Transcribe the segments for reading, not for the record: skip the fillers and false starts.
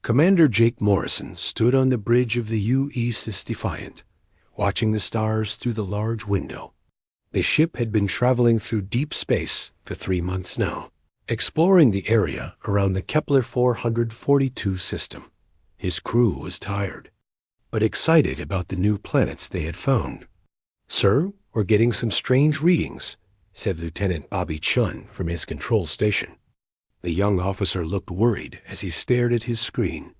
Commander Jake Morrison stood on the bridge of the USS Defiant, watching the stars through the large window. The ship had been traveling through deep space for 3 months now, exploring the area around the Kepler 442 system. His crew was tired, but excited about the new planets they had found. "Sir, we're getting some strange readings," said Lieutenant Bobby Chun from his control station. The young officer looked worried as he stared at his screen.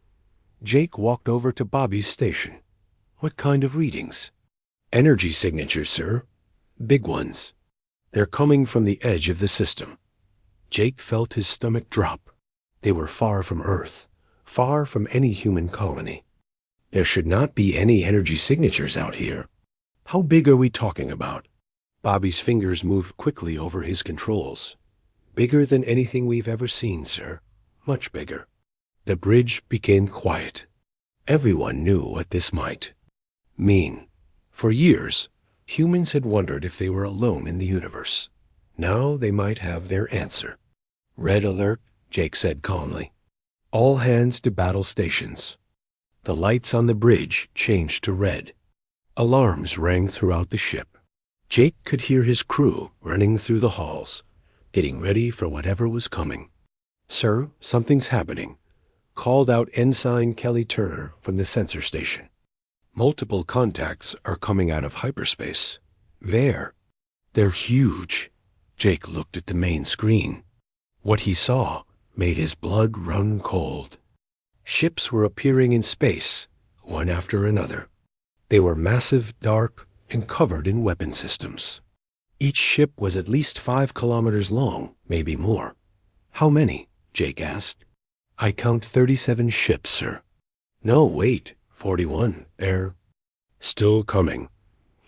Jake walked over to Bobby's station. "What kind of readings?" "Energy signatures, sir. Big ones. They're coming from the edge of the system." Jake felt his stomach drop. They were far from Earth, far from any human colony. There should not be any energy signatures out here. How big are we talking about? Bobby's fingers moved quickly over his controls. "Bigger than anything we've ever seen, sir. Much bigger." The bridge became quiet. Everyone knew what this might mean. For years, humans had wondered if they were alone in the universe. Now they might have their answer. "Red alert," Jake said calmly. "All hands to battle stations." The lights on the bridge changed to red. Alarms rang throughout the ship. Jake could hear his crew running through the halls, getting ready for whatever was coming. "Sir, something's happening," called out Ensign Kelly Turner from the sensor station. "Multiple contacts are coming out of hyperspace." "There." "They're huge." Jake looked at the main screen. What he saw made his blood run cold. Ships were appearing in space, one after another. They were massive, dark, and covered in weapon systems. Each ship was at least 5 kilometers long, maybe more. "How many?" Jake asked. "I count 37 ships, sir." "No, wait, 41. They're still coming."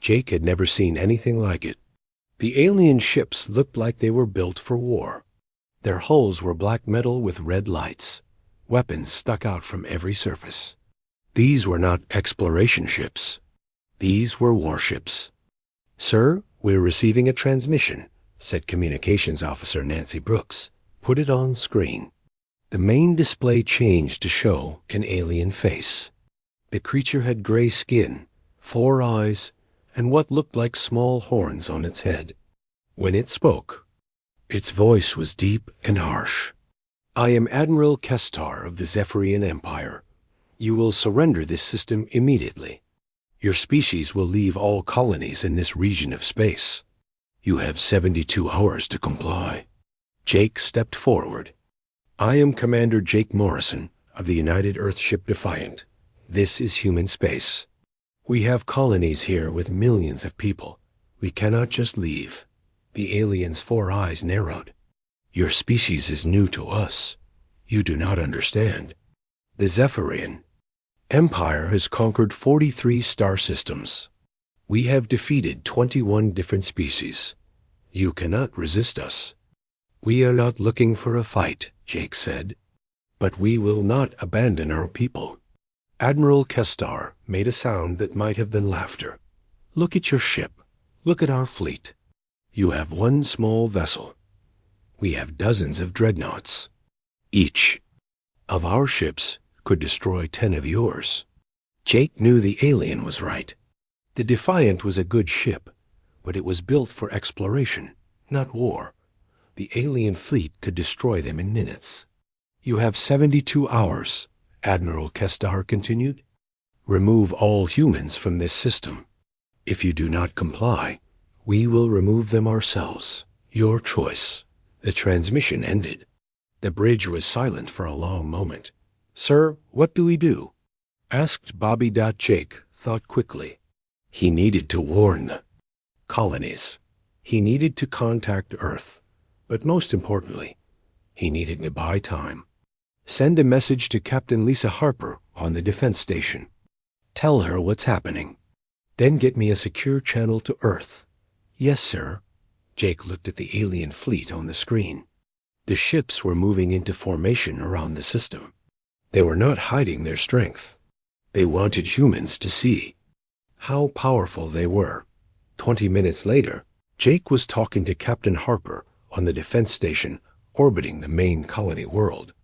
Jake had never seen anything like it. The alien ships looked like they were built for war. Their hulls were black metal with red lights. Weapons stuck out from every surface. These were not exploration ships. These were warships. "Sir, we're receiving a transmission," said Communications Officer Nancy Brooks. "Put it on screen." The main display changed to show an alien face. The creature had gray skin, 4 eyes, and what looked like small horns on its head. When it spoke, its voice was deep and harsh. "I am Admiral Kestar of the Zephyrian Empire. You will surrender this system immediately. Your species will leave all colonies in this region of space. You have 72 hours to comply." Jake stepped forward. "I am Commander Jake Morrison of the United Earthship Defiant. This is human space. We have colonies here with millions of people. We cannot just leave." The alien's 4 eyes narrowed. "Your species is new to us. You do not understand. The Zephyrian Empire has conquered 43 star systems. We have defeated 21 different species. You cannot resist us." "We are not looking for a fight," Jake said. "But we will not abandon our people." Admiral Kestar made a sound that might have been laughter. "Look at your ship. Look at our fleet. You have 1 small vessel. We have dozens of dreadnoughts. Each of our ships could destroy 10 of yours." Jake knew the alien was right. The Defiant was a good ship, but it was built for exploration, not war. The alien fleet could destroy them in minutes. "You have 72 hours, Admiral Kestar continued. "Remove all humans from this system. If you do not comply, we will remove them ourselves. Your choice." The transmission ended. The bridge was silent for a long moment. "Sir, what do we do?" asked Bobby. Jake thought quickly. He needed to warn the colonies. He needed to contact Earth. But most importantly, he needed to buy time. "Send a message to Captain Lisa Harper on the defense station. Tell her what's happening. Then get me a secure channel to Earth." "Yes, sir." Jake looked at the alien fleet on the screen. The ships were moving into formation around the system. They were not hiding their strength. They wanted humans to see how powerful they were. 20 minutes later, Jake was talking to Captain Harper on the defense station orbiting the main colony world.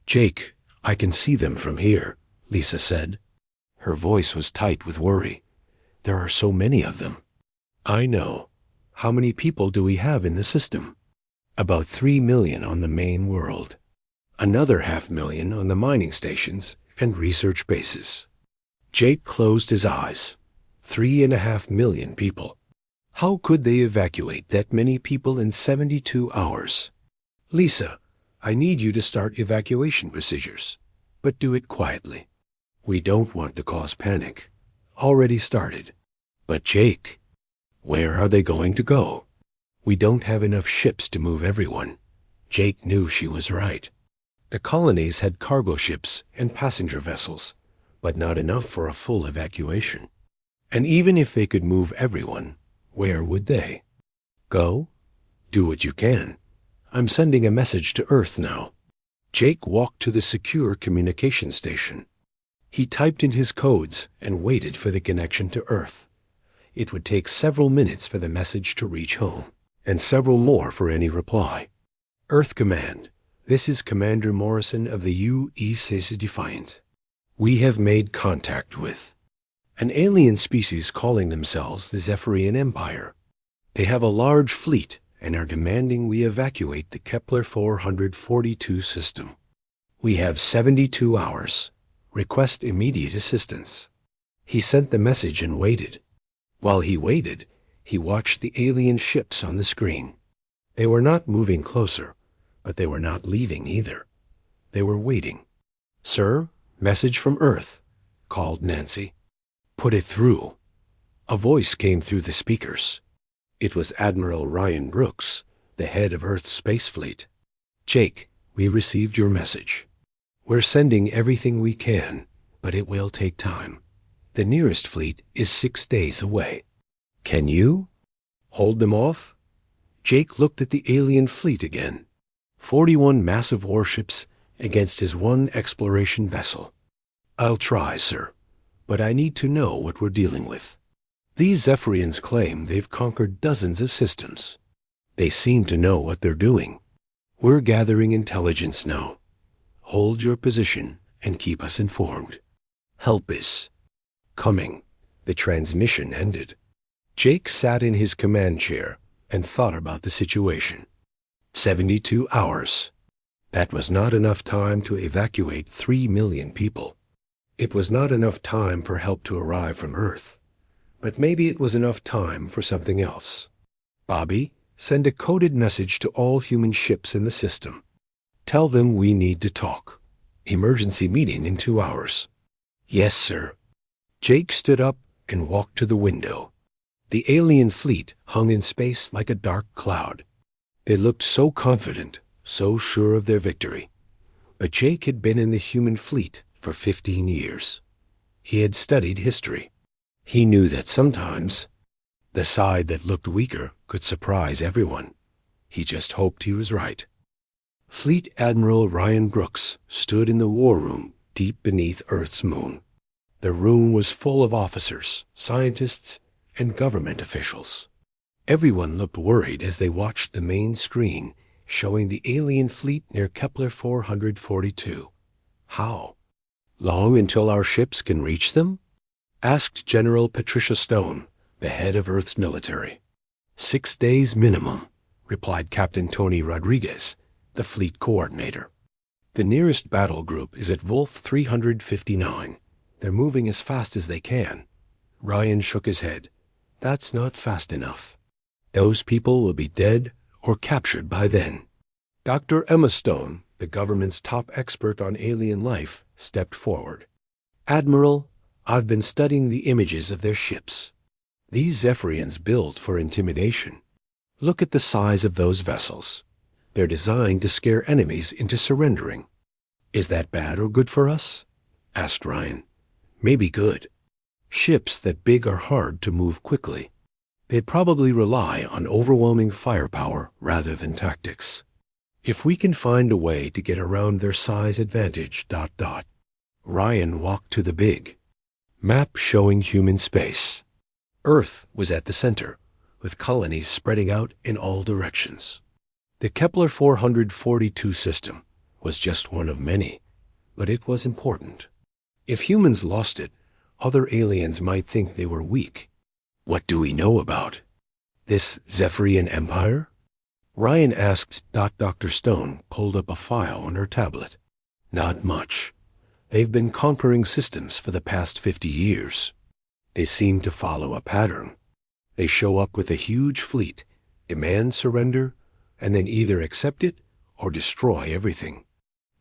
"Jake, I can see them from here, Lisa said. Her voice was tight with worry. There are so many of them. I know. How many people do we have in the system? About 3 million on the main world. Another 500,000 on the mining stations and research bases. Jake closed his eyes. 3.5 million people. How could they evacuate that many people in 72 hours? Lisa, I need you to start evacuation procedures, but do it quietly. We don't want to cause panic. Already started. But Jake, where are they going to go? We don't have enough ships to move everyone. Jake knew she was right. The colonies had cargo ships and passenger vessels, but not enough for a full evacuation. And even if they could move everyone, where would they? Go? Do what you can. I'm sending a message to Earth now. Jake walked to the secure communication station. He typed in his codes and waited for the connection to Earth. It would take several minutes for the message to reach home, and several more for any reply. Earth Command, this is Commander Morrison of the UEC Defiant. We have made contact with an alien species calling themselves the Zephyrian Empire. They have a large fleet and are demanding we evacuate the Kepler 442 system. We have 72 hours. Request immediate assistance. He sent the message and waited. While he waited, he watched the alien ships on the screen. They were not moving closer, but they were not leaving either. They were waiting. Sir, message from Earth, called Nancy. Put it through. A voice came through the speakers. It was Admiral Ryan Brooks, the head of Earth's space fleet. Jake, we received your message. We're sending everything we can, but it will take time. The nearest fleet is 6 days away. Can you hold them off? Jake looked at the alien fleet again. 41 massive warships against his one exploration vessel. I'll try, sir, but I need to know what we're dealing with. These Zephyrians claim they've conquered dozens of systems. They seem to know what they're doing. We're gathering intelligence now. Hold your position and keep us informed. Help is coming. The transmission ended. Jake sat in his command chair and thought about the situation. 72 hours. That was not enough time to evacuate 3 million people. It was not enough time for help to arrive from Earth. But maybe it was enough time for something else. Bobby, send a coded message to all human ships in the system. Tell them we need to talk. Emergency meeting in 2 hours. Yes, sir. Jake stood up and walked to the window. The alien fleet hung in space like a dark cloud. They looked so confident, so sure of their victory. But Jake had been in the human fleet for 15 years. He had studied history. He knew that sometimes the side that looked weaker could surprise everyone. He just hoped he was right. Fleet Admiral Ryan Brooks stood in the war room deep beneath Earth's moon. The room was full of officers, scientists, and government officials. Everyone looked worried as they watched the main screen showing the alien fleet near Kepler 442. How? Long until our ships can reach them? Asked General Patricia Stone, the head of Earth's military. 6 days minimum, replied Captain Tony Rodriguez, the fleet coordinator. The nearest battle group is at Wolf 359. They're moving as fast as they can. Ryan shook his head. That's not fast enough. Those people will be dead or captured by then. Dr. Emma Stone, the government's top expert on alien life, stepped forward. Admiral, I've been studying the images of their ships. These Zephyrians build for intimidation. Look at the size of those vessels. They're designed to scare enemies into surrendering. Is that bad or good for us? Asked Ryan. Maybe good. Ships that big are hard to move quickly. They'd probably rely on overwhelming firepower rather than tactics. If we can find a way to get around their size advantage, ... Ryan walked to the big map showing human space. Earth was at the center, with colonies spreading out in all directions. The Kepler 442 system was just one of many, but it was important. If humans lost it, other aliens might think they were weak. What do we know about this Zephyrian Empire? Ryan asked. Dr. Stone pulled up a file on her tablet. Not much. They've been conquering systems for the past 50 years. They seem to follow a pattern. They show up with a huge fleet, demand surrender, and then either accept it or destroy everything.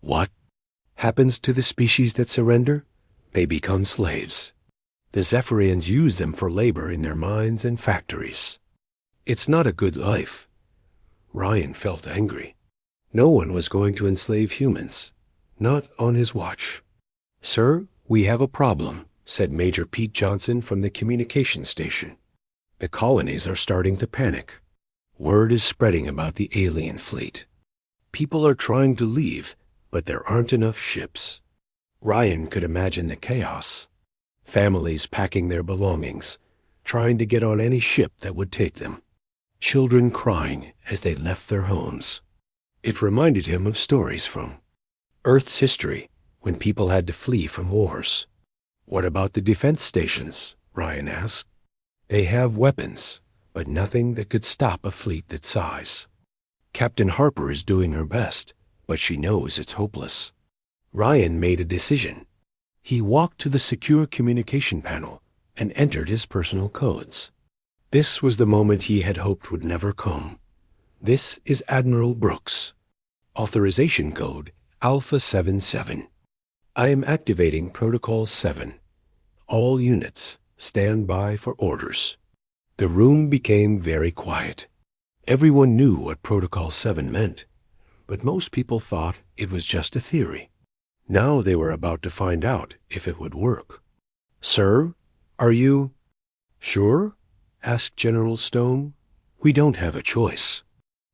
What happens to the species that surrender? They become slaves. The Zephyrians use them for labor in their mines and factories. It's not a good life. Ryan felt angry. No one was going to enslave humans. Not on his watch. Sir, we have a problem, said Major Pete Johnson from the communications station. The colonies are starting to panic. Word is spreading about the alien fleet. People are trying to leave, but there aren't enough ships. Ryan could imagine the chaos. Families packing their belongings, trying to get on any ship that would take them. Children crying as they left their homes. It reminded him of stories from Earth's history, when people had to flee from wars. What about the defense stations? Ryan asked. They have weapons, but nothing that could stop a fleet that size. Captain Harper is doing her best, but she knows it's hopeless. Ryan made a decision. He walked to the secure communication panel and entered his personal codes. This was the moment he had hoped would never come. This is Admiral Brooks. Authorization code Alpha 77. I am activating Protocol 7. All units, stand by for orders. The room became very quiet. Everyone knew what Protocol 7 meant, but most people thought it was just a theory. Now they were about to find out if it would work. Sir, are you sure? Asked General Stone. We don't have a choice.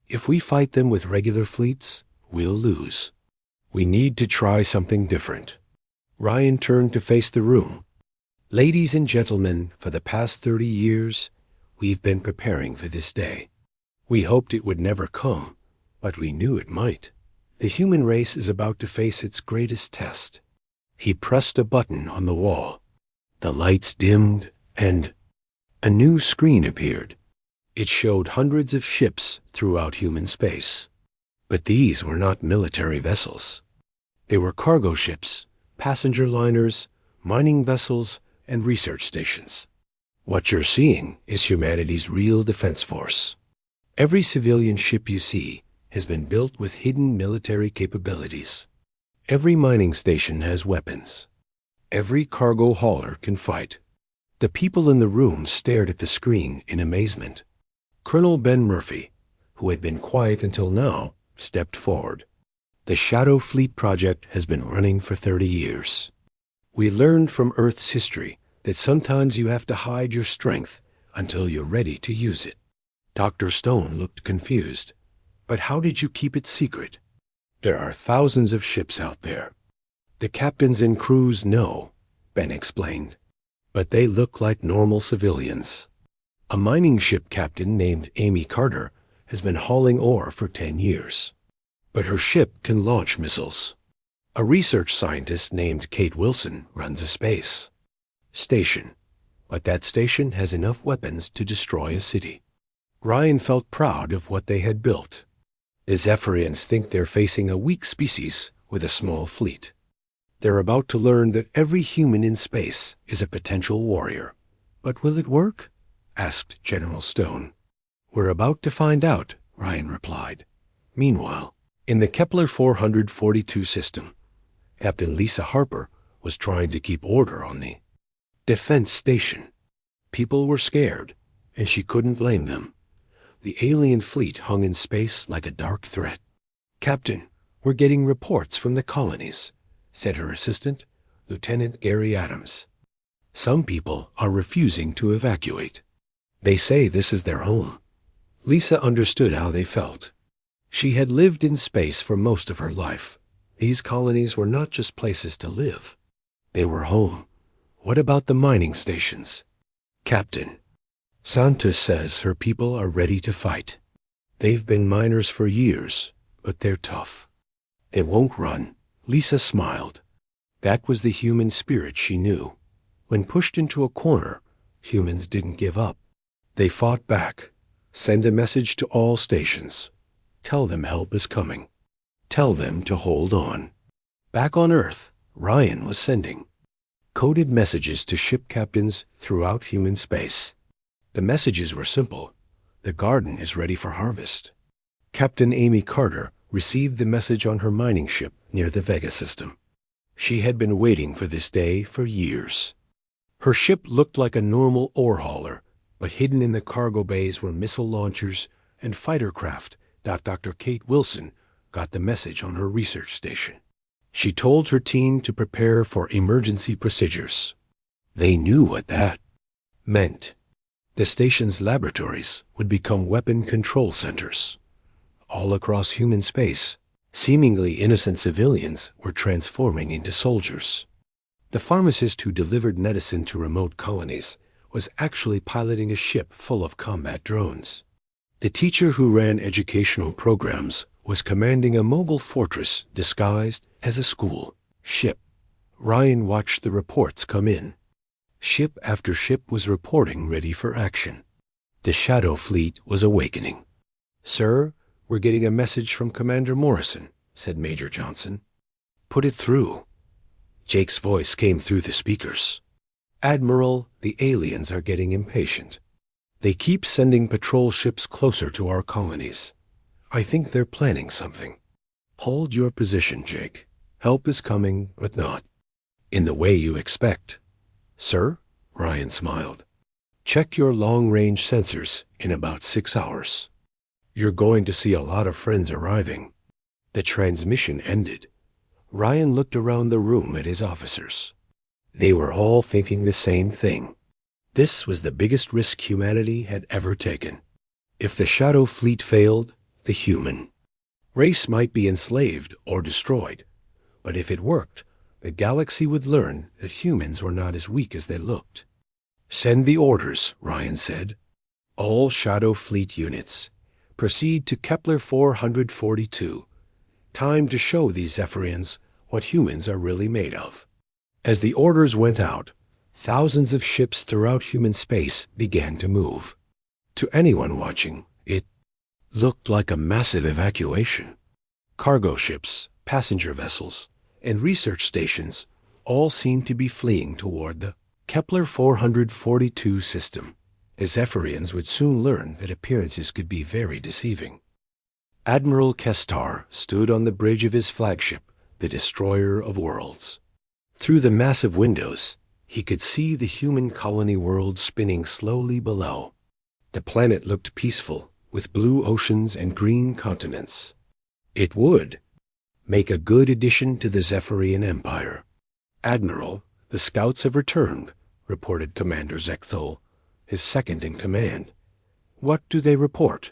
If we fight them with regular fleets, we'll lose. We need to try something different. Ryan turned to face the room. Ladies and gentlemen, for the past 30 years, we've been preparing for this day. We hoped it would never come, but we knew it might. The human race is about to face its greatest test. He pressed a button on the wall. The lights dimmed, and a new screen appeared. It showed hundreds of ships throughout human space. But these were not military vessels. They were cargo ships, passenger liners, mining vessels, and research stations. What you're seeing is humanity's real defense force. Every civilian ship you see has been built with hidden military capabilities. Every mining station has weapons. Every cargo hauler can fight. The people in the room stared at the screen in amazement. Colonel Ben Murphy, who had been quiet until now, stepped forward. The Shadow Fleet project has been running for 30 years. We learned from Earth's history that sometimes you have to hide your strength until you're ready to use it. Dr. Stone looked confused. But how did you keep it secret? There are thousands of ships out there. The captains and crews know, Ben explained. But they look like normal civilians. A mining ship captain named Amy Carter has been hauling ore for 10 years. But her ship can launch missiles. A research scientist named Kate Wilson runs a space station. But that station has enough weapons to destroy a city. Ryan felt proud of what they had built. The Zephyrians think they're facing a weak species with a small fleet. They're about to learn that every human in space is a potential warrior. But will it work? Asked General Stone. We're about to find out, Ryan replied. Meanwhile, in the Kepler 442 system, Captain Lisa Harper was trying to keep order on the defense station. People were scared, and she couldn't blame them. The alien fleet hung in space like a dark threat. Captain, we're getting reports from the colonies, said her assistant, Lieutenant Gary Adams. Some people are refusing to evacuate. They say this is their home. Lisa understood how they felt. She had lived in space for most of her life. These colonies were not just places to live. They were home. What about the mining stations? Captain, Santos says her people are ready to fight. They've been miners for years, but they're tough. They won't run. Lisa smiled. That was the human spirit she knew. When pushed into a corner, humans didn't give up. They fought back. Send a message to all stations. Tell them help is coming. Tell them to hold on. Back on Earth, Ryan was sending coded messages to ship captains throughout human space. The messages were simple. The garden is ready for harvest. Captain Amy Carter received the message on her mining ship near the Vega system. She had been waiting for this day for years. Her ship looked like a normal ore hauler, but hidden in the cargo bays were missile launchers and fighter craft. Dr. Kate Wilson got the message on her research station. She told her team to prepare for emergency procedures. They knew what that meant. The station's laboratories would become weapon control centers. All across human space, seemingly innocent civilians were transforming into soldiers. The pharmacist who delivered medicine to remote colonies was actually piloting a ship full of combat drones. The teacher who ran educational programs was commanding a mobile fortress disguised as a school ship. Ryan watched the reports come in. Ship after ship was reporting ready for action. The Shadow Fleet was awakening. "Sir, we're getting a message from Commander Morrison," said Major Johnson. "Put it through." Jake's voice came through the speakers. "Admiral, the aliens are getting impatient. They keep sending patrol ships closer to our colonies. I think they're planning something. Hold your position, Jake. Help is coming, but not in the way you expect." "Sir?" Ryan smiled. "Check your long-range sensors in about 6 hours. You're going to see a lot of friends arriving." The transmission ended. Ryan looked around the room at his officers. They were all thinking the same thing. This was the biggest risk humanity had ever taken. If the Shadow Fleet failed, the human race might be enslaved or destroyed. But if it worked, the galaxy would learn that humans were not as weak as they looked. "Send the orders," Ryan said. "All Shadow Fleet units, proceed to Kepler 442. Time to show these Zephyrians what humans are really made of." As the orders went out, thousands of ships throughout human space began to move. To anyone watching, it looked like a massive evacuation. Cargo ships, passenger vessels, and research stations all seemed to be fleeing toward the Kepler 442 system. The Zephyrians would soon learn that appearances could be very deceiving. Admiral Kestar stood on the bridge of his flagship, the Destroyer of Worlds. Through the massive windows, he could see the human colony world spinning slowly below. The planet looked peaceful, with blue oceans and green continents. It would make a good addition to the Zephyrian Empire. "Admiral, the scouts have returned," reported Commander Zekthol, his second in command. "What do they report?"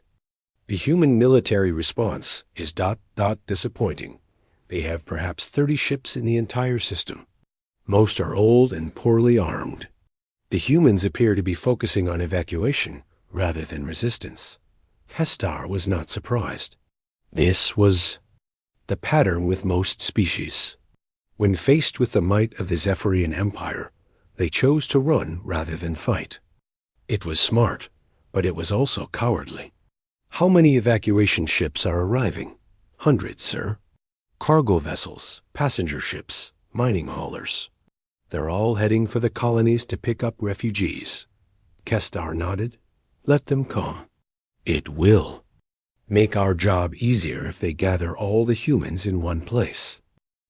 "The human military response is disappointing. They have perhaps 30 ships in the entire system. Most are old and poorly armed. The humans appear to be focusing on evacuation rather than resistance." Kestar was not surprised. This was the pattern with most species. When faced with the might of the Zephyrian Empire, they chose to run rather than fight. It was smart, but it was also cowardly. "How many evacuation ships are arriving?" "Hundreds, sir. Cargo vessels, passenger ships, mining haulers. They're all heading for the colonies to pick up refugees." Kestar nodded. "Let them come. It will make our job easier if they gather all the humans in one place."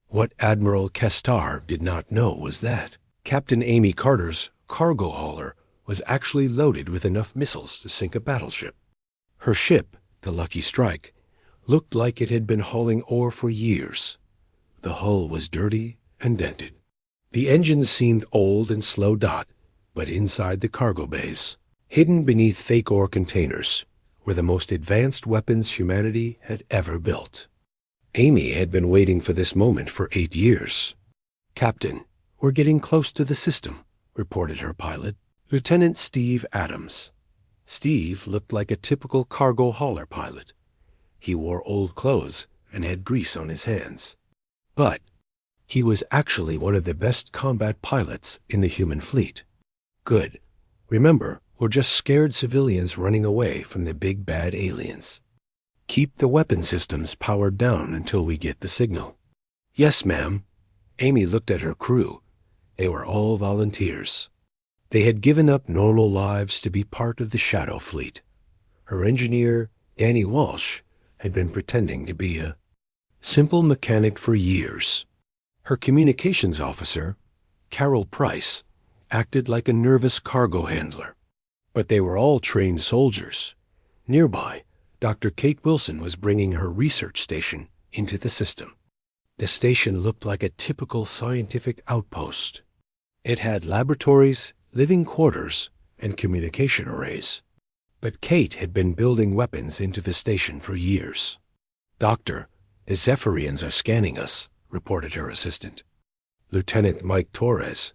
What Admiral Kestar did not know was that Captain Amy Carter's cargo hauler was actually loaded with enough missiles to sink a battleship. Her ship, the Lucky Strike, looked like it had been hauling ore for years. The hull was dirty and dented. The engines seemed old and slow dot, but inside the cargo bays, hidden beneath fake ore containers, were the most advanced weapons humanity had ever built. Amy had been waiting for this moment for 8 years. "Captain, we're getting close to the system," reported her pilot, Lieutenant Steve Adams. Steve looked like a typical cargo hauler pilot. He wore old clothes and had grease on his hands. But He was actually one of the best combat pilots in the human fleet. Good. Remember, we're just scared civilians running away from the big bad aliens. Keep the weapon systems powered down until we get the signal. Yes, ma'am. Amy looked at her crew. They were all volunteers. They had given up normal lives to be part of the Shadow Fleet. Her engineer, Danny Walsh, had been pretending to be a simple mechanic for years. Her communications officer, Carol Price, acted like a nervous cargo handler. But they were all trained soldiers. Nearby, Dr. Kate Wilson was bringing her research station into the system. The station looked like a typical scientific outpost. It had laboratories, living quarters, and communication arrays. But Kate had been building weapons into the station for years. "Doctor, the Zephyrians are scanning us," reported her assistant. "Lieutenant Mike Torres,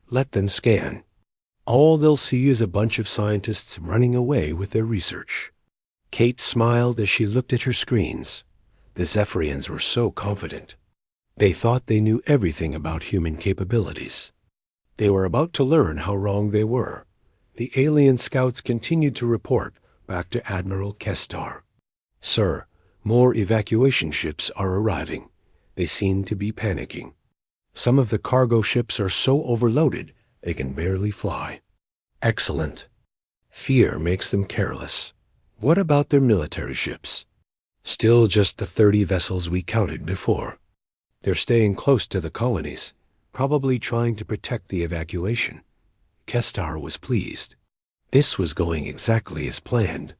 let them scan. All they'll see is a bunch of scientists running away with their research." Kate smiled as she looked at her screens. The Zephyrians were so confident. They thought they knew everything about human capabilities. They were about to learn how wrong they were. The alien scouts continued to report back to Admiral Kestar. "Sir, more evacuation ships are arriving. They seem to be panicking. Some of the cargo ships are so overloaded they can barely fly." "Excellent. Fear makes them careless. What about their military ships?" "Still just the 30 vessels we counted before. They're staying close to the colonies, probably trying to protect the evacuation." Kestar was pleased. This was going exactly as planned.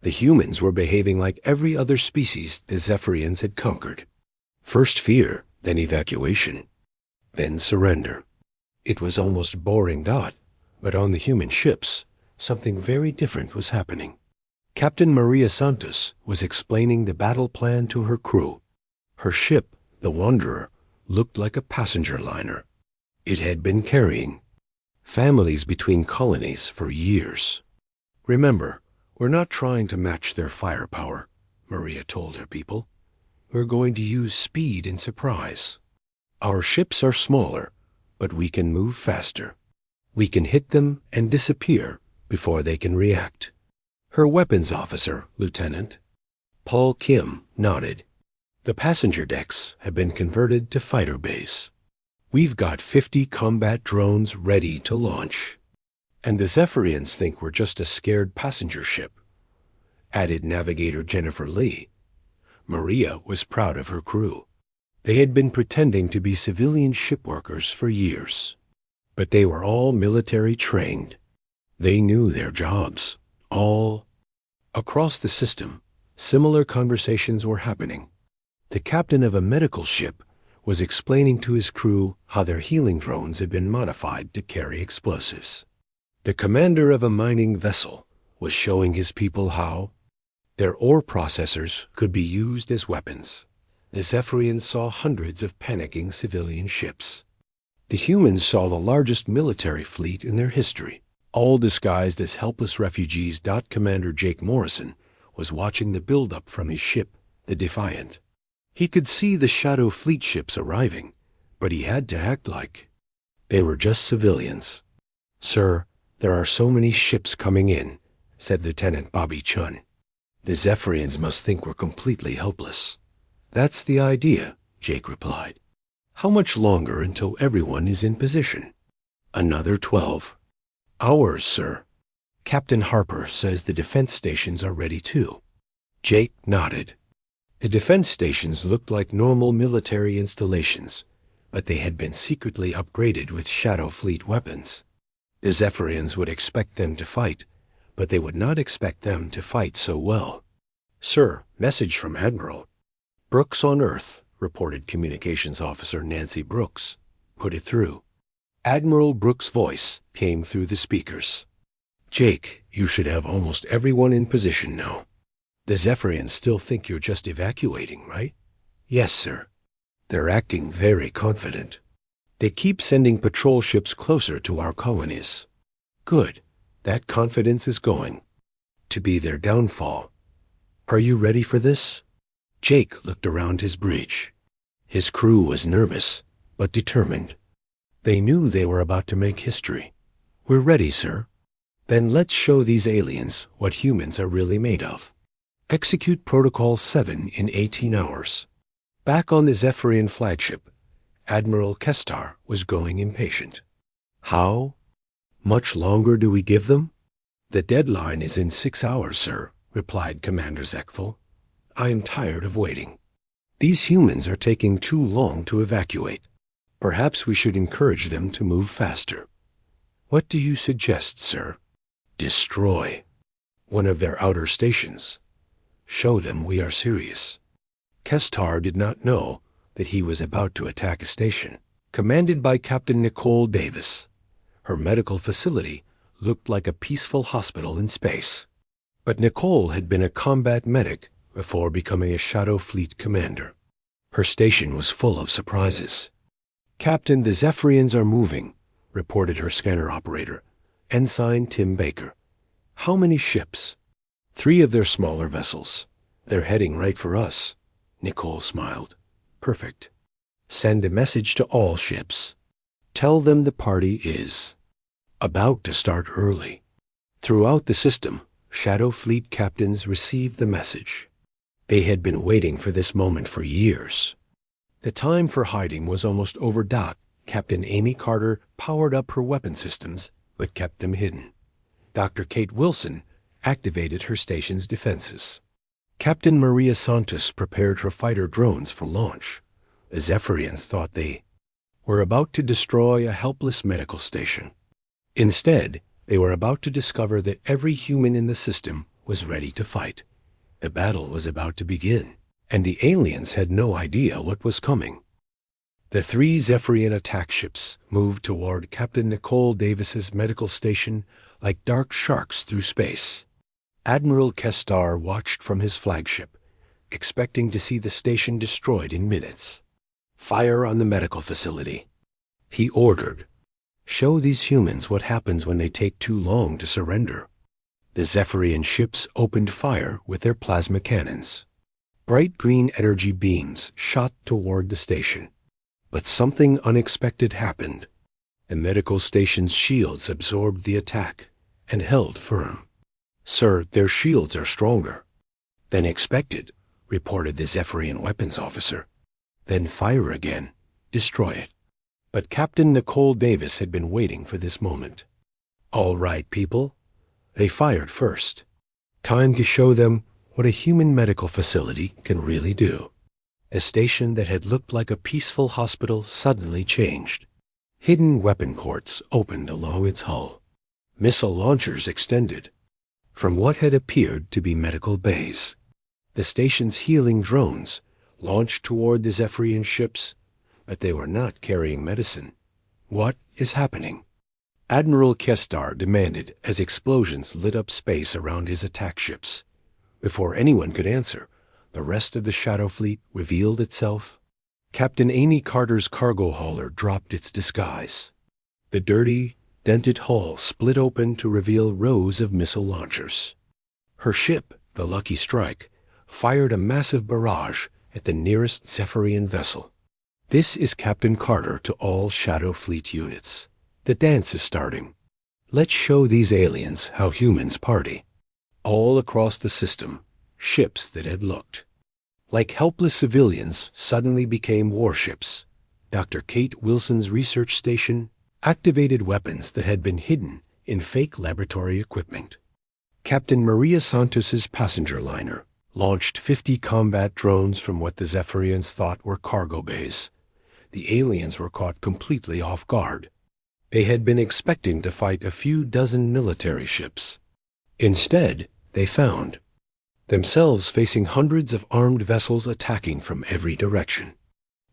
The humans were behaving like every other species the Zephyrians had conquered. First fear, then evacuation, then surrender. It was almost boring dot, but on the human ships, something very different was happening. Captain Maria Santos was explaining the battle plan to her crew. Her ship, the Wanderer, looked like a passenger liner. It had been carrying families between colonies for years. "Remember, we're not trying to match their firepower," Maria told her people. "We're going to use speed and surprise. Our ships are smaller, but we can move faster. We can hit them and disappear before they can react." Her weapons officer, Lieutenant Paul Kim, nodded. "The passenger decks have been converted to fighter bays. We've got 50 combat drones ready to launch. And the Zephyrians think we're just a scared passenger ship," added Navigator Jennifer Lee. Maria was proud of her crew. They had been pretending to be civilian ship workers for years. But they were all military trained. They knew their jobs. All across the system, similar conversations were happening. The captain of a medical ship was explaining to his crew how their healing drones had been modified to carry explosives. The commander of a mining vessel was showing his people how their ore processors could be used as weapons. The Zephyrians saw hundreds of panicking civilian ships. The humans saw the largest military fleet in their history, all disguised as helpless refugees. Commander Jake Morrison was watching the buildup from his ship, the Defiant. He could see the Shadow Fleet ships arriving, but he had to act like they were just civilians. "Sir, there are so many ships coming in," said Lieutenant Bobby Chun. "The Zephyrians must think we're completely helpless." "That's the idea," Jake replied. "How much longer until everyone is in position?" "Another 12 hours, sir. Captain Harper says the defense stations are ready too." Jake nodded. The defense stations looked like normal military installations, but they had been secretly upgraded with Shadow Fleet weapons. The Zephyrians would expect them to fight, but they would not expect them to fight so well. "Sir, message from Admiral Brooks on Earth," reported Communications Officer Nancy Brooks. "Put it through." Admiral Brooks' voice came through the speakers. "Jake, you should have almost everyone in position now. The Zephyrians still think you're just evacuating, right?" "Yes, sir." "They're acting very confident. They keep sending patrol ships closer to our colonies." "Good. That confidence is going to be their downfall. Are you ready for this?" Jake looked around his bridge. His crew was nervous, but determined. They knew they were about to make history. "We're ready, sir." "Then let's show these aliens what humans are really made of. Execute Protocol 7 in 18 hours. Back on the Zephyrian flagship, Admiral Kestar was growing impatient. "How much longer do we give them?" "The deadline is in 6 hours, sir," replied Commander Zechthel. "I am tired of waiting. These humans are taking too long to evacuate. Perhaps we should encourage them to move faster." "What do you suggest, sir?" "Destroy one of their outer stations. Show them we are serious." Kestar did not know that he was about to attack a station commanded by Captain Nicole Davis. Her medical facility looked like a peaceful hospital in space. But Nicole had been a combat medic before becoming a Shadow Fleet commander. Her station was full of surprises. "Captain, the Zephyrians are moving," reported her scanner operator, Ensign Tim Baker. "How many ships?" "3 of their smaller vessels. They're heading right for us." Nicole smiled. "Perfect. Send a message to all ships. Tell them the party is about to start early." Throughout the system, Shadow Fleet captains received the message. They had been waiting for this moment for years. The time for hiding was almost over. Captain Amy Carter powered up her weapon systems, but kept them hidden. Dr. Kate Wilson activated her station's defenses. Captain Maria Santos prepared her fighter drones for launch. The Zephyrians thought they were about to destroy a helpless medical station. Instead, they were about to discover that every human in the system was ready to fight. The battle was about to begin, and the aliens had no idea what was coming. The 3 Zephyrian attack ships moved toward Captain Nicole Davis's medical station like dark sharks through space. Admiral Kestar watched from his flagship, expecting to see the station destroyed in minutes. "Fire on the medical facility," he ordered. "Show these humans what happens when they take too long to surrender." The Zephyrian ships opened fire with their plasma cannons. Bright green energy beams shot toward the station. But something unexpected happened. The medical station's shields absorbed the attack and held firm. "Sir, their shields are stronger than expected," reported the Zephyrian weapons officer. "Then fire again. Destroy it." But Captain Nicole Davis had been waiting for this moment. "All right, people." They fired first. Time to show them what a human medical facility can really do. A station that had looked like a peaceful hospital suddenly changed. Hidden weapon ports opened along its hull. Missile launchers extended from what had appeared to be medical bays. The station's healing drones launched toward the Zephyrian ships, but they were not carrying medicine. "What is happening?" Admiral Kestar demanded as explosions lit up space around his attack ships. Before anyone could answer, the rest of the Shadow Fleet revealed itself. Captain Amy Carter's cargo hauler dropped its disguise. The dirty, dented hull split open to reveal rows of missile launchers. Her ship, the Lucky Strike, fired a massive barrage at the nearest Zephyrian vessel. "This is Captain Carter to all Shadow Fleet units. The dance is starting. Let's show these aliens how humans party." All across the system, ships that had looked like helpless civilians suddenly became warships. Dr. Kate Wilson's research station activated weapons that had been hidden in fake laboratory equipment. Captain Maria Santos's passenger liner launched 50 combat drones from what the Zephyrians thought were cargo bays. The aliens were caught completely off guard. They had been expecting to fight a few dozen military ships. Instead, they found themselves facing hundreds of armed vessels attacking from every direction.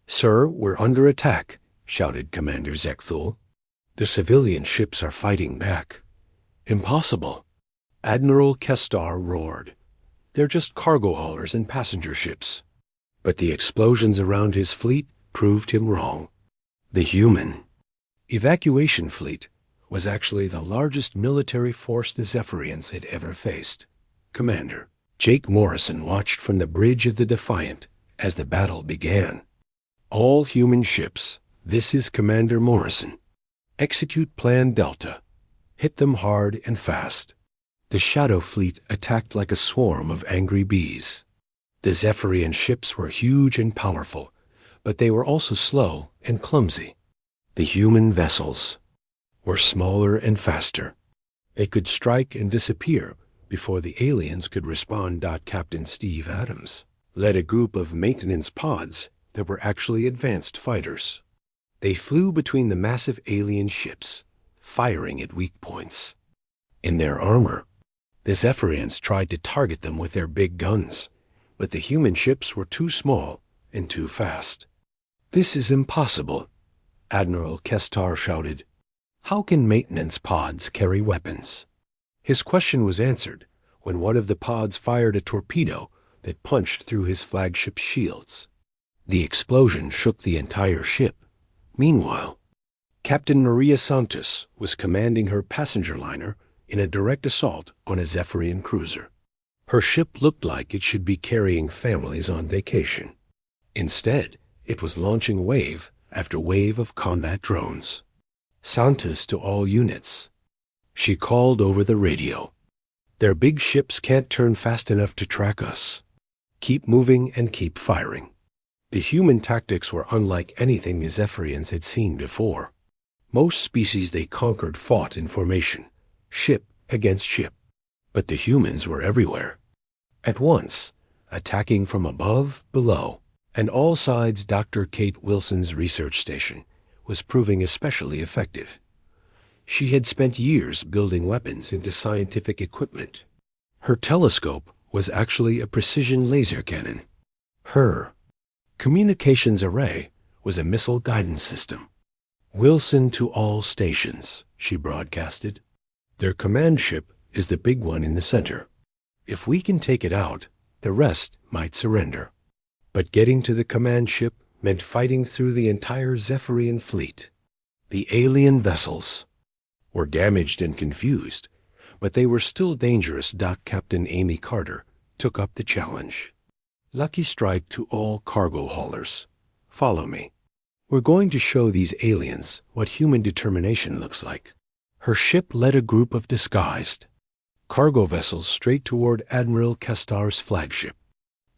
"Sir, we're under attack," shouted Commander Zechthel. "The civilian ships are fighting back." "Impossible," Admiral Kestar roared. "They're just cargo haulers and passenger ships." But the explosions around his fleet proved him wrong. The human evacuation fleet was actually the largest military force the Zephyrians had ever faced. Commander Jake Morrison watched from the bridge of the Defiant as the battle began. All human ships This is Commander Morrison. Execute Plan Delta. Hit them hard and fast." The Shadow Fleet attacked like a swarm of angry bees. The Zephyrian ships were huge and powerful, but they were also slow and clumsy. The human vessels were smaller and faster. They could strike and disappear before the aliens could respond. Captain Steve Adams led a group of maintenance pods that were actually advanced fighters. They flew between the massive alien ships, firing at weak points. In their armor, the Zephyrians tried to target them with their big guns, but the human ships were too small and too fast. "This is impossible," Admiral Kestar shouted. "How can maintenance pods carry weapons?" His question was answered when one of the pods fired a torpedo that punched through his flagship's shields. The explosion shook the entire ship. Meanwhile, Captain Maria Santos was commanding her passenger liner in a direct assault on a Zephyrian cruiser. Her ship looked like it should be carrying families on vacation. Instead, it was launching wave after wave of combat drones. "Santos to all units," she called over the radio. "Their big ships can't turn fast enough to track us. Keep moving and keep firing." The human tactics were unlike anything the Zephyrians had seen before. Most species they conquered fought in formation, ship against ship. But the humans were everywhere, at once, attacking from above, below, and all sides. Dr. Kate Wilson's research station was proving especially effective. She had spent years building weapons into scientific equipment. Her telescope was actually a precision laser cannon. Her communications array was a missile guidance system. "Wilson to all stations," she broadcasted. "Their command ship is the big one in the center. If we can take it out, the rest might surrender." But getting to the command ship meant fighting through the entire Zephyrian fleet. The alien vessels were damaged and confused, but they were still dangerous. Captain Amy Carter took up the challenge. "Lucky strike to all cargo haulers. Follow me. We're going to show these aliens what human determination looks like." Her ship led a group of disguised cargo vessels straight toward Admiral Kestar's flagship.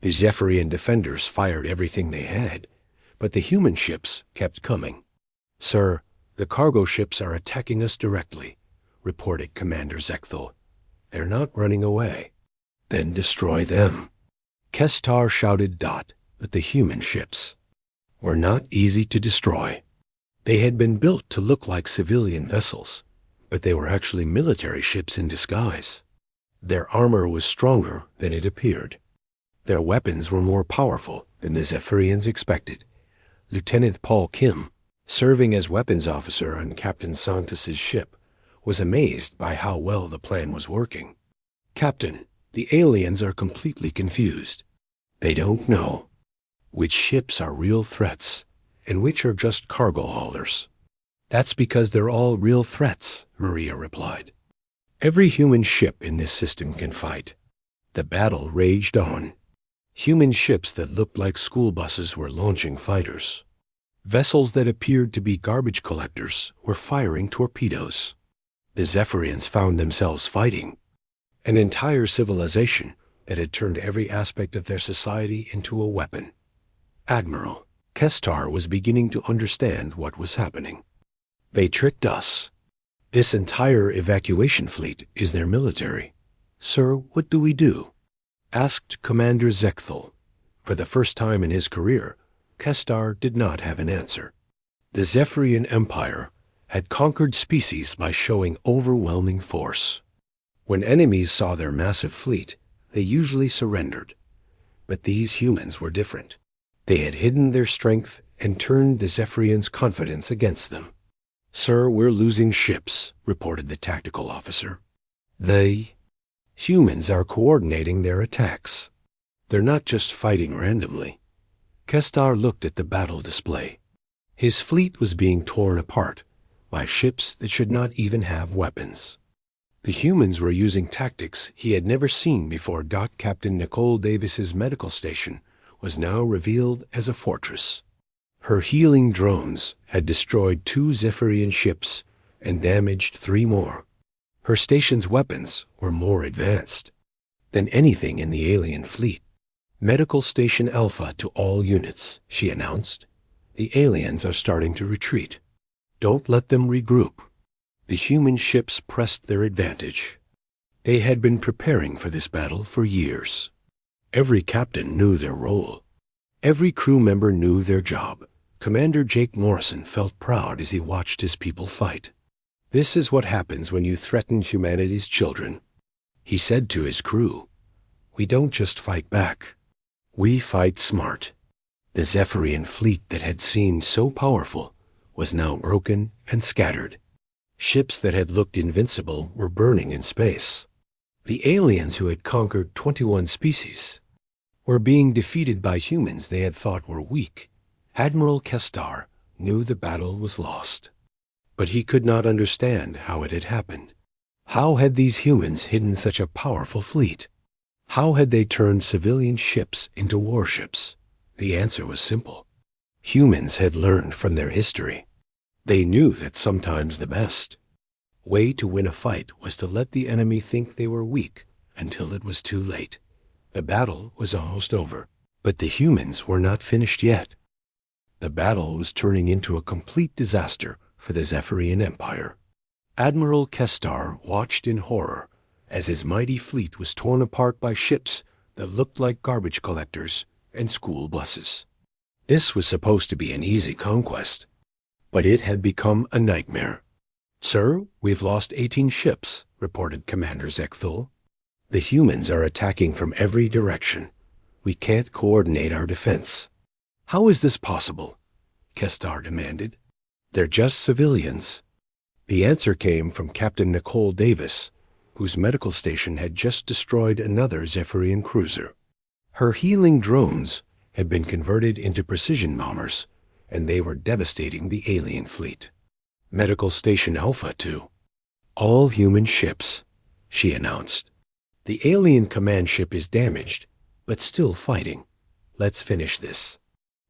The Zephyrian defenders fired everything they had, but the human ships kept coming. "Sir, the cargo ships are attacking us directly," reported Commander Zechthel. "They're not running away." "Then destroy them," Kestar shouted. But the human ships were not easy to destroy. They had been built to look like civilian vessels, but they were actually military ships in disguise. Their armor was stronger than it appeared. Their weapons were more powerful than the Zephyrians expected. Lieutenant Paul Kim, serving as weapons officer on Captain Santos's ship, was amazed by how well the plan was working. "Captain, the aliens are completely confused. They don't know which ships are real threats and which are just cargo haulers." "That's because they're all real threats," Maria replied. "Every human ship in this system can fight." The battle raged on. Human ships that looked like school buses were launching fighters. Vessels that appeared to be garbage collectors were firing torpedoes. The Zephyrians found themselves fighting an entire civilization that had turned every aspect of their society into a weapon. Admiral Kestar was beginning to understand what was happening. "They tricked us. This entire evacuation fleet is their military. Sir, what do we do?" asked Commander Zechthel. For the first time in his career, Kestar did not have an answer. The Zephyrian Empire had conquered species by showing overwhelming force. When enemies saw their massive fleet, they usually surrendered. But these humans were different. They had hidden their strength and turned the Zephyrians' confidence against them. "Sir, we're losing ships," reported the tactical officer. Humans are coordinating their attacks. They're not just fighting randomly." Kestar looked at the battle display. His fleet was being torn apart by ships that should not even have weapons. The humans were using tactics he had never seen before. Captain Nicole Davis's medical station was now revealed as a fortress. Her healing drones had destroyed 2 Zephyrian ships and damaged 3 more. Her station's weapons were more advanced than anything in the alien fleet. "Medical Station Alpha to all units," she announced. "The aliens are starting to retreat. Don't let them regroup." The human ships pressed their advantage. They had been preparing for this battle for years. Every captain knew their role. Every crew member knew their job. Commander Jake Morrison felt proud as he watched his people fight. "This is what happens when you threaten humanity's children," he said to his crew. "We don't just fight back. We fight smart." The Zephyrian fleet that had seemed so powerful was now broken and scattered. Ships that had looked invincible were burning in space. The aliens who had conquered 21 species were being defeated by humans they had thought were weak. Admiral Kestar knew the battle was lost, but he could not understand how it had happened. How had these humans hidden such a powerful fleet? How had they turned civilian ships into warships? The answer was simple. Humans had learned from their history. They knew that sometimes the best way to win a fight was to let the enemy think they were weak until it was too late. The battle was almost over, but the humans were not finished yet. The battle was turning into a complete disaster for the Zephyrian Empire. Admiral Kestar watched in horror as his mighty fleet was torn apart by ships that looked like garbage collectors and school buses. This was supposed to be an easy conquest, but it had become a nightmare. "Sir, we've lost 18 ships," reported Commander Zekthul. "The humans are attacking from every direction. We can't coordinate our defense." "How is this possible?" Kestar demanded. "They're just civilians." The answer came from Captain Nicole Davis, whose medical station had just destroyed another Zephyrian cruiser. Her healing drones had been converted into precision bombers, and they were devastating the alien fleet. "Medical Station Alpha to all human ships," she announced. "The alien command ship is damaged, but still fighting. Let's finish this."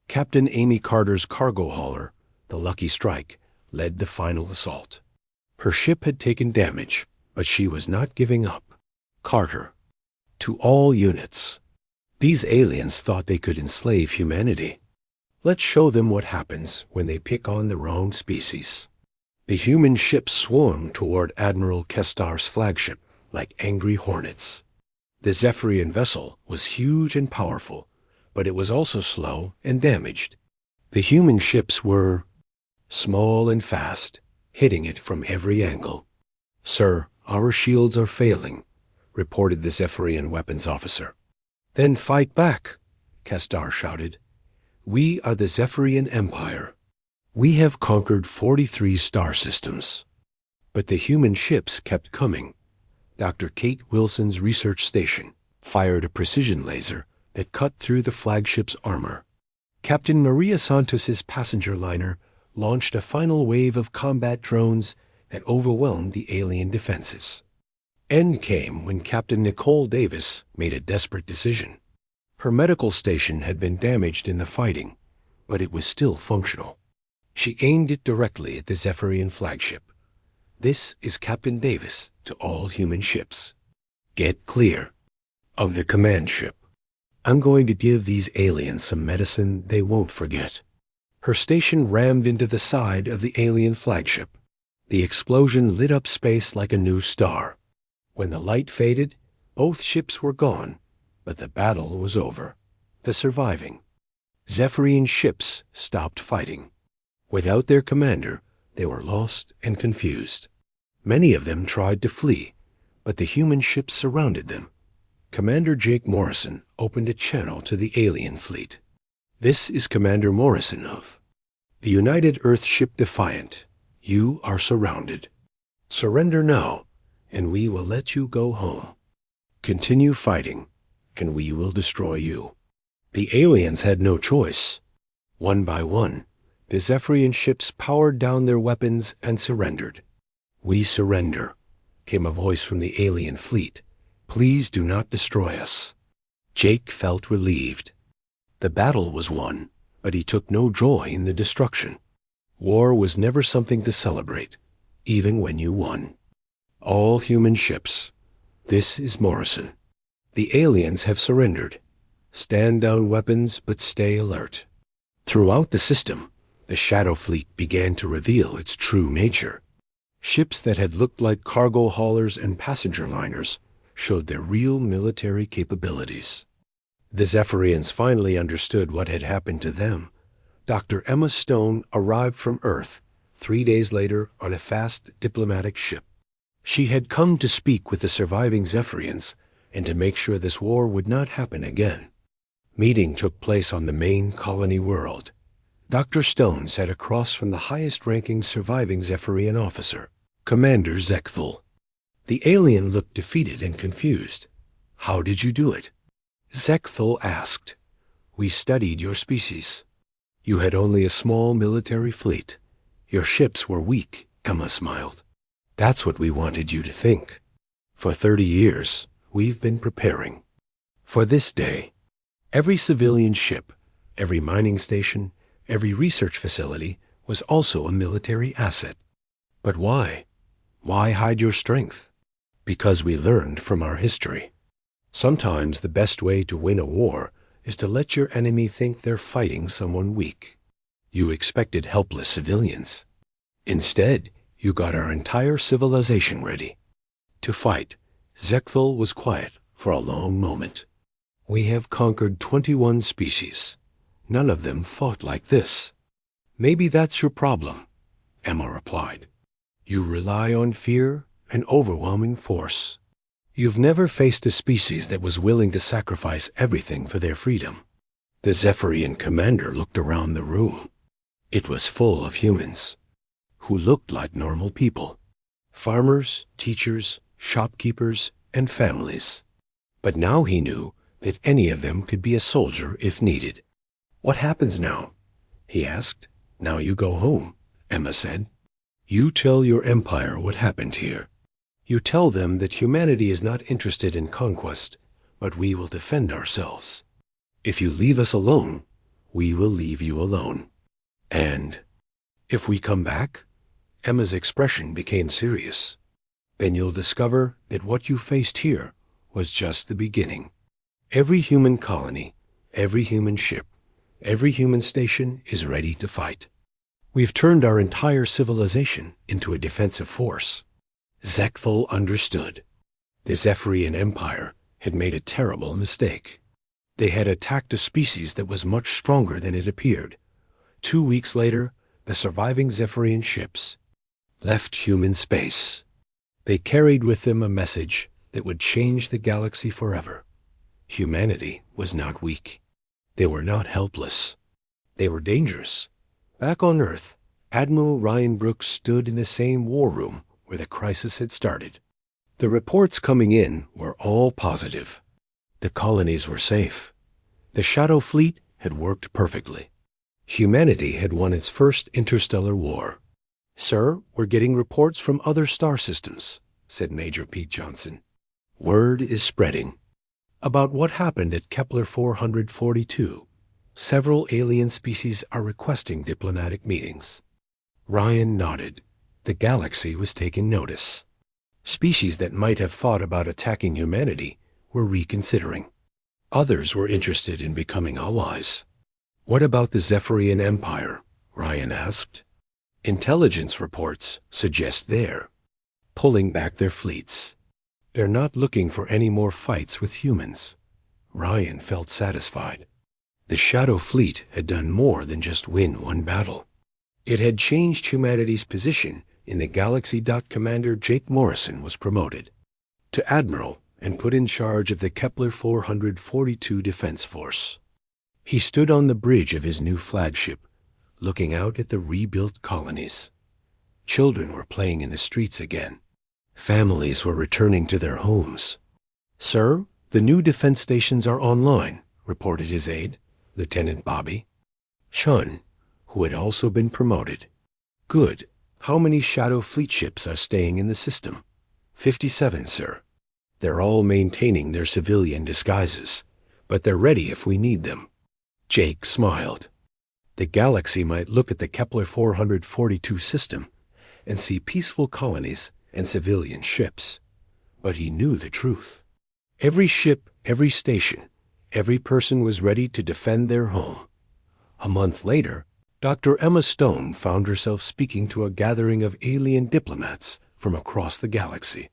Captain Amy Carter's cargo hauler, the Lucky Strike, led the final assault. Her ship had taken damage, but she was not giving up. "Carter, to all units. These aliens thought they could enslave humanity. Let's show them what happens when they pick on the wrong species." The human ships swarmed toward Admiral Kestar's flagship like angry hornets. The Zephyrian vessel was huge and powerful, but it was also slow and damaged. The human ships were small and fast, hitting it from every angle. "Sir, our shields are failing," reported the Zephyrian weapons officer. "Then fight back," Kestar shouted. "We are the Zephyrian Empire. We have conquered 43 star systems." But the human ships kept coming. Dr. Kate Wilson's research station fired a precision laser that cut through the flagship's armor. Captain Maria Santos's passenger liner launched a final wave of combat drones that overwhelmed the alien defenses. End came when Captain Nicole Davis made a desperate decision. Her medical station had been damaged in the fighting, but it was still functional. She aimed it directly at the Zephyrian flagship. "This is Captain Davis to all human ships. Get clear of the command ship. I'm going to give these aliens some medicine they won't forget." Her station rammed into the side of the alien flagship. The explosion lit up space like a new star. When the light faded, both ships were gone, but the battle was over. The surviving Zephyrian ships stopped fighting. Without their commander, they were lost and confused. Many of them tried to flee, but the human ships surrounded them. Commander Jake Morrison opened a channel to the alien fleet. "This is Commander Morrison of the United Earth ship Defiant. You are surrounded. Surrender now, and we will let you go home. Continue fighting, and we will destroy you." The aliens had no choice. One by one, the Zephyrian ships powered down their weapons and surrendered. "We surrender," came a voice from the alien fleet. "Please do not destroy us." Jake felt relieved. The battle was won, but he took no joy in the destruction. War was never something to celebrate, even when you won. All human ships. This is Morrison. The aliens have surrendered. Stand down weapons, but stay alert. Throughout the system, the Shadow Fleet began to reveal its true nature. Ships that had looked like cargo haulers and passenger liners showed their real military capabilities. The Zephyrians finally understood what had happened to them. Dr. Emma Stone arrived from Earth 3 days later on a fast diplomatic ship. She had come to speak with the surviving Zephyrians and to make sure this war would not happen again. Meeting took place on the main colony world. Dr. Stone sat across from the highest-ranking surviving Zephyrian officer, Commander Zekthal. The alien looked defeated and confused. "How did you do it?" Zekthal asked. "We studied your species. You had only a small military fleet. Your ships were weak," Emma smiled. "That's what we wanted you to think. For 30 years, we've been preparing for this day. Every civilian ship, every mining station, every research facility was also a military asset. But why? Why hide your strength? Because we learned from our history. Sometimes the best way to win a war is to let your enemy think they're fighting someone weak. You expected helpless civilians. Instead, you got our entire civilization ready to fight." Zekthal was quiet for a long moment. "We have conquered 21 species. None of them fought like this." "Maybe that's your problem," Emma replied. "You rely on fear and overwhelming force. You've never faced a species that was willing to sacrifice everything for their freedom." The Zephyrian commander looked around the room. It was full of humans who looked like normal people. Farmers, teachers, shopkeepers, and families. But now he knew that any of them could be a soldier if needed. "What happens now?" he asked. "Now you go home," Emma said. "You tell your empire what happened here. You tell them that humanity is not interested in conquest, but we will defend ourselves. If you leave us alone, we will leave you alone. And if we come back," Emma's expression became serious, "then you'll discover that what you faced here was just the beginning. Every human colony, every human ship, every human station is ready to fight. We've turned our entire civilization into a defensive force." Zekthal understood. The Zephyrian Empire had made a terrible mistake. They had attacked a species that was much stronger than it appeared. 2 weeks later, the surviving Zephyrian ships left human space. They carried with them a message that would change the galaxy forever. Humanity was not weak. They were not helpless. They were dangerous. Back on Earth, Admiral Ryan Brooks stood in the same war room where the crisis had started. The reports coming in were all positive. The colonies were safe. The Shadow Fleet had worked perfectly. Humanity had won its first interstellar war. "Sir, we're getting reports from other star systems," said Major Pete Johnson. "Word is spreading about what happened at Kepler 442. Several alien species are requesting diplomatic meetings." Ryan nodded. The galaxy was taking notice. Species that might have thought about attacking humanity were reconsidering. Others were interested in becoming allies. "What about the Zephyrian Empire?" Ryan asked. "Intelligence reports suggest they're pulling back their fleets. They're not looking for any more fights with humans." Ryan felt satisfied. The Shadow Fleet had done more than just win one battle. It had changed humanity's position in the galaxy. Commander Jake Morrison was promoted to Admiral and put in charge of the Kepler 442 Defense Force. He stood on the bridge of his new flagship, looking out at the rebuilt colonies. Children were playing in the streets again. Families were returning to their homes. "Sir, the new defense stations are online," reported his aide, Lieutenant Bobby Chun, who had also been promoted. "Good. How many Shadow Fleet ships are staying in the system?" 57, sir. They're all maintaining their civilian disguises, but they're ready if we need them." Jake smiled. The galaxy might look at the Kepler 442 system and see peaceful colonies and civilian ships. But he knew the truth. Every ship, every station, every person was ready to defend their home. A month later, Dr. Emma Stone found herself speaking to a gathering of alien diplomats from across the galaxy.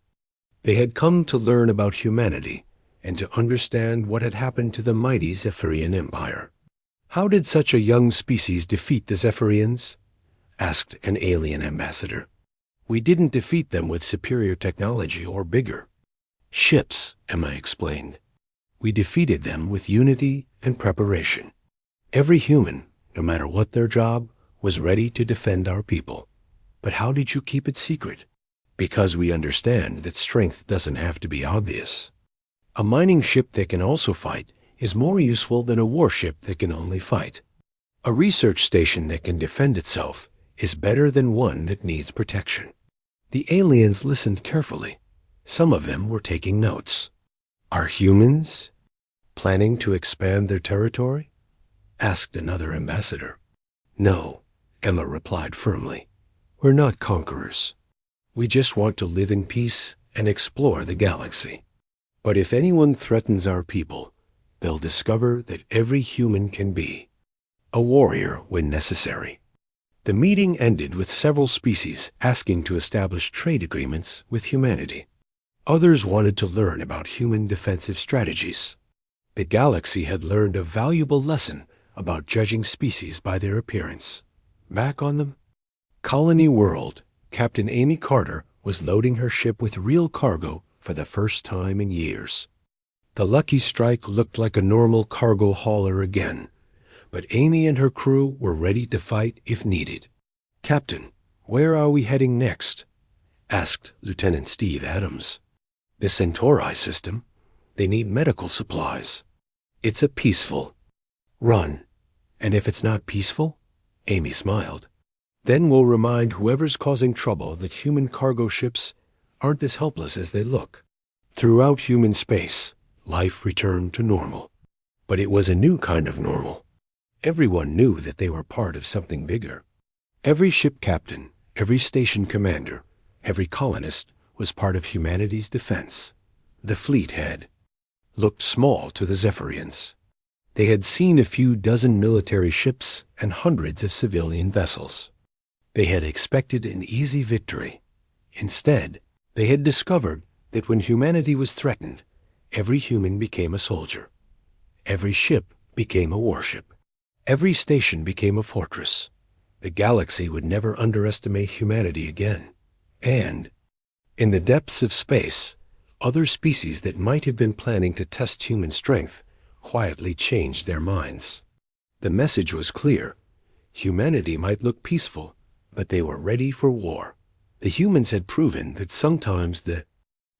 They had come to learn about humanity and to understand what had happened to the mighty Zephyrian Empire. "How did such a young species defeat the Zephyrians?" asked an alien ambassador. "We didn't defeat them with superior technology or bigger ships," Emma explained. "We defeated them with unity and preparation. Every human, no matter what their job, was ready to defend our people. But how did you keep it secret?" "Because we understand that strength doesn't have to be obvious. A mining ship that can also fight is more useful than a warship that can only fight. A research station that can defend itself is better than one that needs protection." The aliens listened carefully. Some of them were taking notes. "Are humans planning to expand their territory?" asked another ambassador. "No," Emma replied firmly. "We're not conquerors. We just want to live in peace and explore the galaxy. But if anyone threatens our people, they'll discover that every human can be a warrior when necessary." The meeting ended with several species asking to establish trade agreements with humanity. Others wanted to learn about human defensive strategies. The galaxy had learned a valuable lesson about judging species by their appearance. Back on the colony world, Captain Amy Carter was loading her ship with real cargo for the first time in years. The Lucky Strike looked like a normal cargo hauler again, but Amy and her crew were ready to fight if needed. "Captain, where are we heading next?" asked Lieutenant Steve Adams. "The Centauri system. They need medical supplies. It's a peaceful run. And if it's not peaceful," Amy smiled, "then we'll remind whoever's causing trouble that human cargo ships aren't as helpless as they look." Throughout human space, life returned to normal. But it was a new kind of normal. Everyone knew that they were part of something bigger. Every ship captain, every station commander, every colonist was part of humanity's defense. The fleet had looked small to the Zephyrians. They had seen a few dozen military ships and hundreds of civilian vessels. They had expected an easy victory. Instead, they had discovered that when humanity was threatened, every human became a soldier. Every ship became a warship. Every station became a fortress. The galaxy would never underestimate humanity again. And, in the depths of space, other species that might have been planning to test human strength quietly changed their minds. The message was clear. Humanity might look peaceful, but they were ready for war. The humans had proven that sometimes the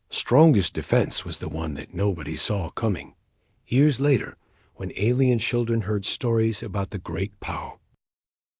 strongest defense was the one that nobody saw coming. Years later, when alien children heard stories about the great POW,